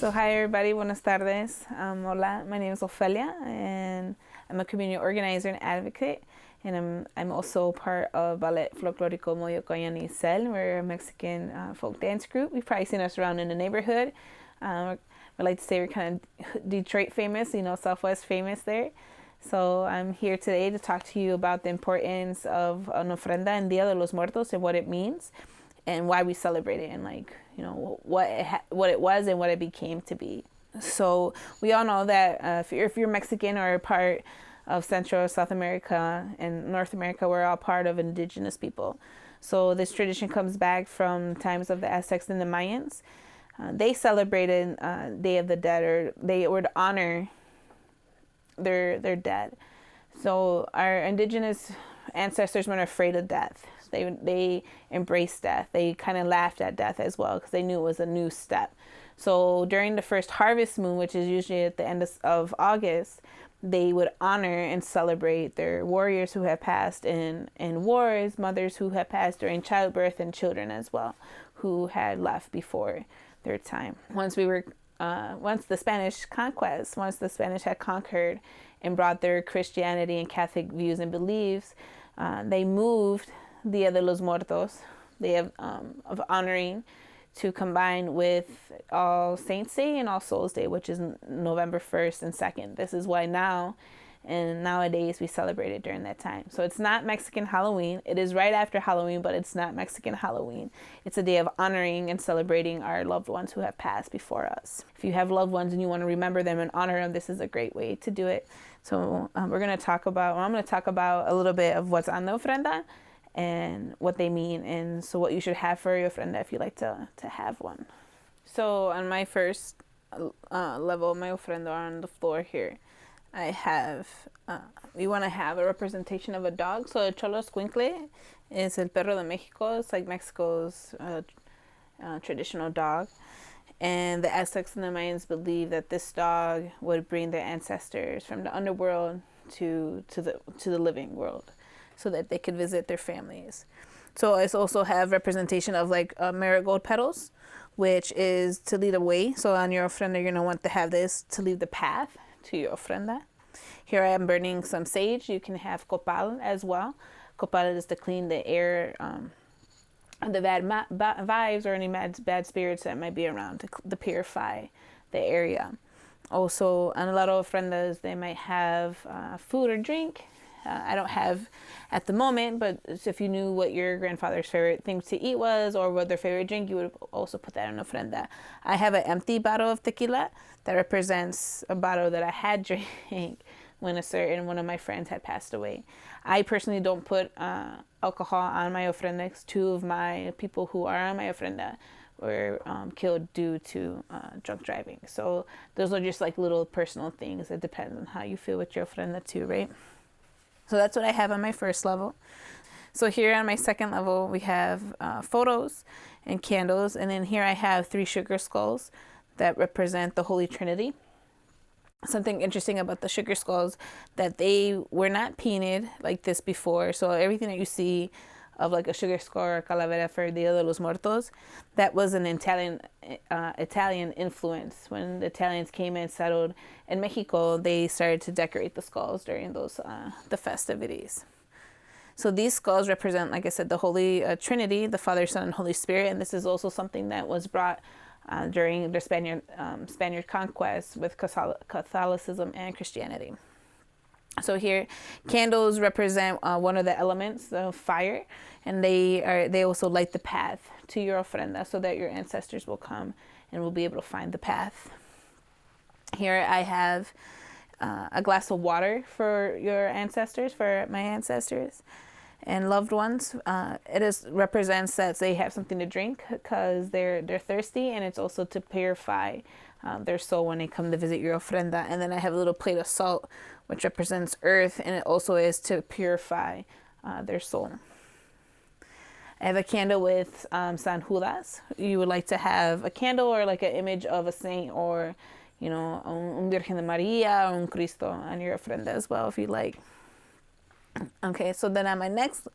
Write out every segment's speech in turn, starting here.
So hi everybody, buenas tardes. Hola, my name is Ofelia and I'm a community organizer and advocate, and I'm also part of Ballet Folkorico Moyocoyani Izel. We're a Mexican folk dance group. You've probably seen us around in the neighborhood. We like to say we're kind of Detroit famous, Southwest famous there. So I'm here today to talk to you about the importance of an ofrenda and Día de los Muertos and what it means and why we celebrate it, and what it was and what it became to be. So we all know that if you're Mexican or a part of Central, South America, and North America, we're all part of indigenous people. So this tradition comes back from times of the Aztecs and the Mayans. They celebrated Day of the Dead, or they would honor their dead. So our indigenous ancestors weren't afraid of death. They embraced death. They kind of laughed at death as well because they knew it was a new step. So during the first harvest moon, which is usually at the end of August, they would honor and celebrate their warriors who have passed in wars, mothers who have passed during childbirth, and children as well who had left before their time. Once the Spanish conquest, once the Spanish had conquered and brought their Christianity and Catholic views and beliefs, they moved Dia de los Muertos, Day of honoring, to combine with All Saints Day and All Souls Day, which is November 1st and 2nd. This is why nowadays we celebrate it during that time. So it's not Mexican Halloween. It is right after Halloween, but it's not Mexican Halloween. It's a day of honoring and celebrating our loved ones who have passed before us. If you have loved ones and you want to remember them and honor them, this is a great way to do it. So I'm going to talk about a little bit of what's on the ofrenda and what they mean, and so what you should have for your ofrenda if you like to have one. So on my first level, my ofrenda on the floor here, I have, we want to have a representation of a dog. So el Cholo Escuincle is el perro de Mexico. It's like Mexico's traditional dog. And the Aztecs and the Mayans believe that this dog would bring their ancestors from the underworld to the living world, so that they could visit their families. So I also have representation of marigold petals, which is to lead a way. So on your ofrenda, you're going to want to have this to lead the path to your ofrenda. Here I am burning some sage. You can have copal as well. Copal is to clean the air, the bad vibes or any bad spirits that might be around, to purify the area. Also, on a lot of ofrendas, they might have food or drink. I don't have at the moment, but if you knew what your grandfather's favorite thing to eat was, or what their favorite drink, you would also put that in ofrenda. I have an empty bottle of tequila that represents a bottle that I had drank when one of my friends had passed away. I personally don't put alcohol on my ofrendas. Two of my people who are on my ofrenda were killed due to drunk driving. So those are just like little personal things. It depends on how you feel with your ofrenda too, right? So that's what I have on my first level. So here on my second level, we have photos and candles. And then here I have 3 sugar skulls that represent the Holy Trinity. Something interesting about the sugar skulls, that they were not painted like this before. So everything that you see of like a sugar skull or a calavera for Dia de los Muertos, that was an Italian influence. When the Italians came and settled in Mexico, they started to decorate the skulls during those the festivities. So these skulls represent, like I said, the Holy Trinity, the Father, Son, and Holy Spirit, and this is also something that was brought during the Spaniard conquest with Catholicism and Christianity. So here, candles represent one of the elements of fire, and they also light the path to your ofrenda so that your ancestors will come and will be able to find the path. Here I have a glass of water for your ancestors, for my ancestors and loved ones. It represents that they have something to drink because they're thirsty, and it's also to purify their soul when they come to visit your ofrenda. And then I have a little plate of salt, which represents earth, and it also is to purify their soul. I have a candle with San Judas. You would like to have a candle or like an image of a saint, or un Virgen de Maria or un Cristo on your ofrenda as well, if you like. Okay, so then on my next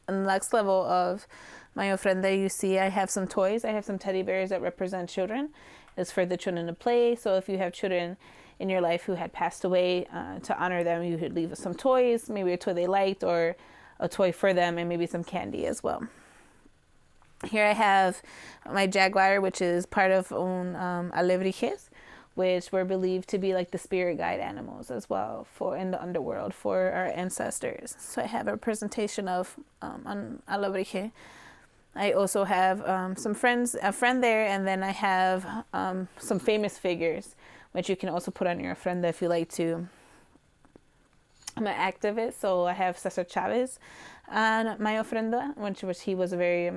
level of my ofrenda, you see I have some toys. I have some teddy bears that represent children. It's for the children to play. So if you have children in your life who had passed away, to honor them, you could leave some toys, maybe a toy they liked or a toy for them, and maybe some candy as well. Here I have my Jaguar, which is part of alebrijes, which were believed to be like the spirit guide animals as well for in the underworld for our ancestors. So I have a representation of an alebrije. I also have a friend there, and then I have some famous figures, which you can also put on your ofrenda if you like to. I'm an activist, so I have Cesar Chavez on my ofrenda, which he was a very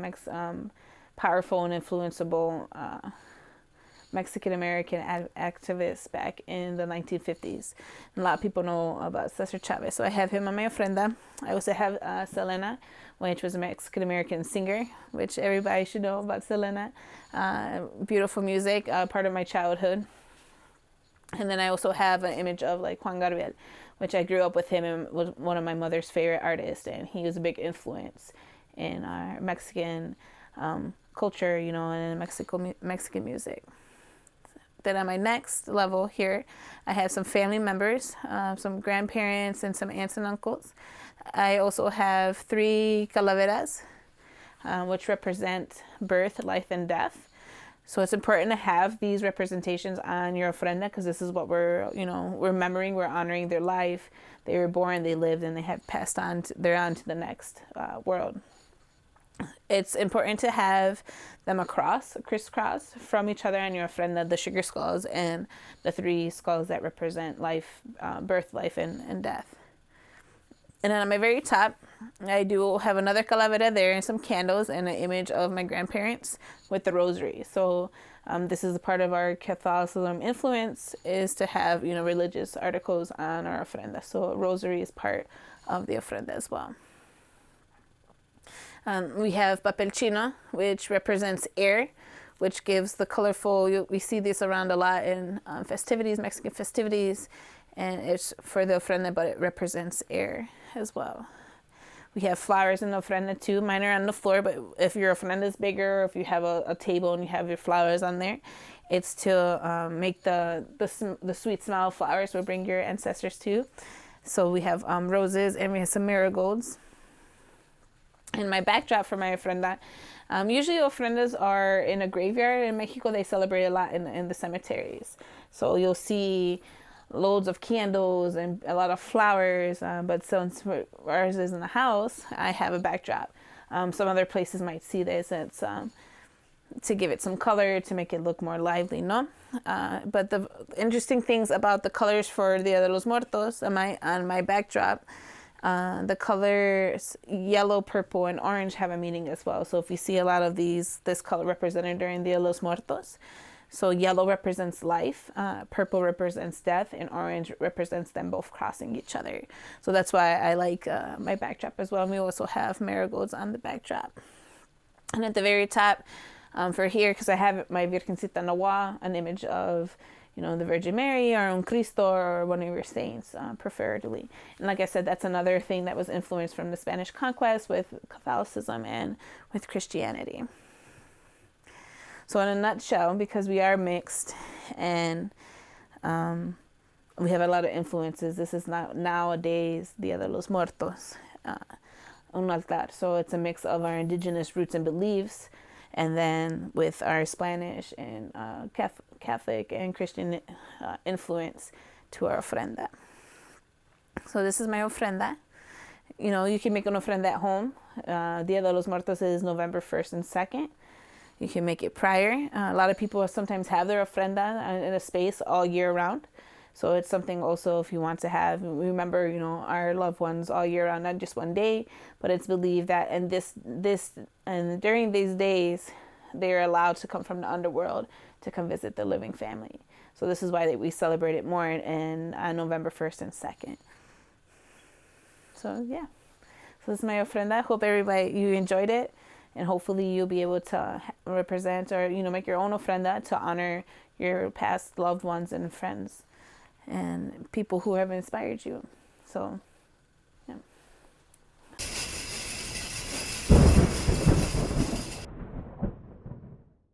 powerful and influenceable Mexican American activist back in the 1950s. And a lot of people know about Cesar Chavez, so I have him on my ofrenda. I also have Selena, which was a Mexican American singer, which everybody should know about Selena. Beautiful music, part of my childhood. And then I also have an image of like Juan Gabriel, which I grew up with him and was one of my mother's favorite artists, and he was a big influence in our Mexican culture, you know, and Mexican music. Then on my next level here, I have some family members, some grandparents and some aunts and uncles. I also have 3 Calaveras, which represent birth, life, and death. So it's important to have these representations on your ofrenda, because this is what we're remembering, we're honoring their life. They were born, they lived, and they have passed on. They're on to the next world. It's important to have them crisscross from each other on your ofrenda, the sugar skulls and the 3 skulls that represent life, birth, life, and death. And then on my very top, I do have another calavera there and some candles and an image of my grandparents with the rosary. So this is a part of our Catholicism influence, is to have, religious articles on our ofrenda. So a rosary is part of the ofrenda as well. We have papel chino, which represents air, which gives the colorful, we see this around a lot in festivities, Mexican festivities, and it's for the ofrenda, but it represents air as well. We have flowers in the ofrenda too. Mine are on the floor, but if your ofrenda is bigger, or if you have a table and you have your flowers on there, it's to make the sweet smell of flowers will bring your ancestors to. So we have roses, and we have some marigolds. And my backdrop for my ofrenda, usually ofrendas are in a graveyard. In Mexico, they celebrate a lot in the cemeteries. So you'll see loads of candles and a lot of flowers, but since ours is in the house, I have a backdrop. Some other places might see this. It's to give it some color, to make it look more lively, no? But the interesting things about the colors for Dia de los Muertos on my backdrop, the colors yellow, purple, and orange have a meaning as well. So if you see a lot of this color represented during Dia de los Muertos, so yellow represents life, purple represents death, and orange represents them both crossing each other. So that's why I like my backdrop as well. And we also have marigolds on the backdrop. And at the very top, for here, because I have my Virgencita Noa, an image of, the Virgin Mary or un Cristo or one of your saints, preferably. And like I said, that's another thing that was influenced from the Spanish conquest with Catholicism and with Christianity. So in a nutshell, because we are mixed and we have a lot of influences, this is not nowadays Dia de los Muertos, un altar. So it's a mix of our indigenous roots and beliefs, and then with our Spanish and Catholic and Christian influence to our ofrenda. So this is my ofrenda. You can make an ofrenda at home. Dia de los Muertos is November 1st and 2nd. You can make it prior. A lot of people sometimes have their ofrenda in a space all year round. So it's something also if you want to have, remember, our loved ones all year round, not just one day, but it's believed that and during these days, they're allowed to come from the underworld to come visit the living family. So this is why we celebrate it more in November 1st and 2nd. So yeah, so this is my ofrenda. Hope you enjoyed it. And hopefully you'll be able to represent or, make your own ofrenda to honor your past loved ones and friends and people who have inspired you. So